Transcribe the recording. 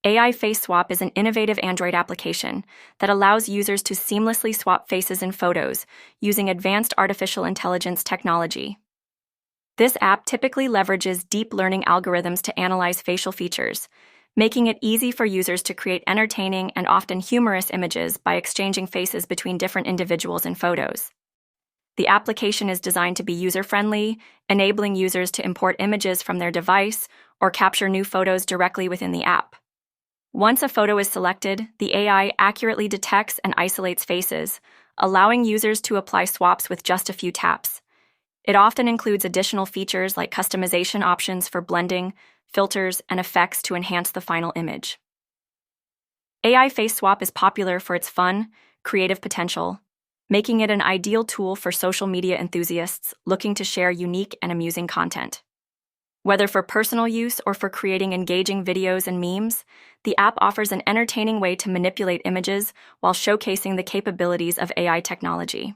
AI Face Swap is an innovative Android application that allows users to seamlessly swap faces in photos using advanced artificial intelligence technology. This app typically leverages deep learning algorithms to analyze facial features, making it easy for users to create entertaining and often humorous images by exchanging faces between different individuals in photos. The application is designed to be user-friendly, enabling users to import images from their device or capture new photos directly within the app. Once a photo is selected, the AI accurately detects and isolates faces, allowing users to apply swaps with just a few taps. It often includes additional features like customization options for blending, filters, and effects to enhance the final image. AI Face Swap is popular for its fun, creative potential, making it an ideal tool for social media enthusiasts looking to share unique and amusing content. Whether for personal use or for creating engaging videos and memes, the app offers an entertaining way to manipulate images while showcasing the capabilities of AI technology.